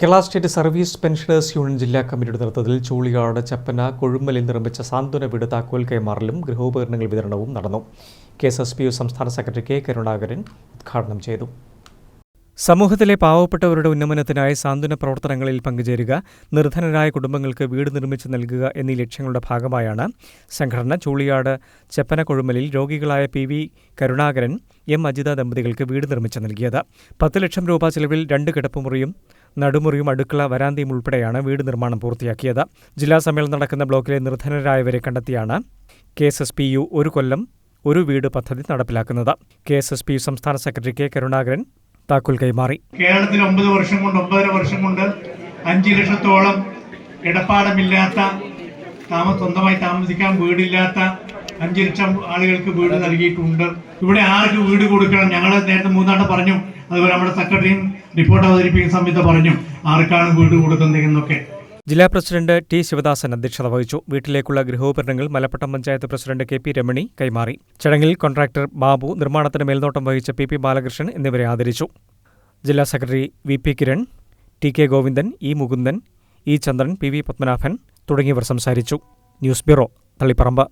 Kerala state service pensioners union ജില്ലാ കമ്മിറ്റിയുടെ നേതൃത്വത്തിൽ ചൂളിയാട്, ചപ്പന, കൊഴുമ്പലിൽ നിർമ്മിച്ച സാന്ത്വന വീട് താക്കോൽ കൈമാറലും ഗൃഹോപകരണങ്ങൾ വിതരണവും നടന്നു. KSSPU സംസ്ഥാന സെക്രട്ടറി K. കരുണാകരൻ ഉദ്ഘാടനം ചെയ്തു. സമൂഹത്തിലെ പാവപ്പെട്ടവരുടെ ഉന്നമനത്തിനായി സാന്ത്വന പ്രവർത്തനങ്ങളിൽ പങ്കുചേരുക, നിർധനരായ കുടുംബങ്ങൾക്ക് വീട് നിർമ്മിച്ചു നൽകുക എന്നീ ലക്ഷ്യങ്ങളുടെ ഭാഗമായാണ് സംഘടന ചൂളിയാട്, ചെപ്പന, കൊഴുമ്പലിൽ രോഗികളായ PV കരുണാകരൻ, M. അജിത ദമ്പതികൾക്ക് വീട് നിർമ്മിച്ചു നൽകിയത്. 10 ലക്ഷം രൂപ ചെലവിൽ 2 കിടപ്പുമുറിയും നടുമുറിയും അടുക്കള വരാന്തയും ഉൾപ്പെടെയാണ് വീട് നിർമ്മാണം പൂർത്തിയാക്കിയത്. ജില്ലാ സമ്മേളനം നടക്കുന്ന ബ്ലോക്കിലെ നിർധനരായവരെ കണ്ടെത്തിയാണ് KSSPU ഒരു കൊല്ലം ഒരു വീട് പദ്ധതി നടപ്പിലാക്കുന്നത്. KSSPU സംസ്ഥാന സെക്രട്ടറി K. കരുണാകരൻ താക്കോൽ കൈമാറി. കേരളത്തിൽ 9.5 വർഷം കൊണ്ട് 5 ലക്ഷത്തോളം ഇടപാടമില്ലാത്ത സ്വന്തമായി താമസിക്കാൻ വീടില്ലാത്ത 5 ലക്ഷം ആളുകൾക്ക് വീട് നൽകിയിട്ടുണ്ട്. ഇവിടെ ആർക്ക് വീട് കൊടുക്കണം? ഞങ്ങൾ നേരത്തെ 3 പറഞ്ഞു. അതുപോലെ നമ്മുടെ സെക്രട്ടറിയും റിപ്പോർട്ട് അവതരിപ്പിക്കുന്ന സമയത്ത് പറഞ്ഞു ആർക്കാണ് വീട് കൊടുക്കുന്നതെന്നൊക്കെ. ജില്ലാ പ്രസിഡന്റ് T. ശിവദാസൻ അധ്യക്ഷത വഹിച്ചു. വീട്ടിലേക്കുള്ള ഗൃഹോപകരണങ്ങൾ മലപ്പട്ടം പഞ്ചായത്ത് പ്രസിഡന്റ് KP രമണി കൈമാറി. ചടങ്ങിൽ കോൺട്രാക്ടർ ബാബു, നിർമ്മാണത്തിന് മേൽനോട്ടം വഹിച്ച PP ബാലകൃഷ്ണൻ എന്നിവരെ ആദരിച്ചു. ജില്ലാ secretary VP Kiran, TK Govindan, E. Mukundan, E. Chandran, PV Padmanabhan തുടങ്ങിയവർ സംസാരിച്ചു. News bureau, Taliparamba.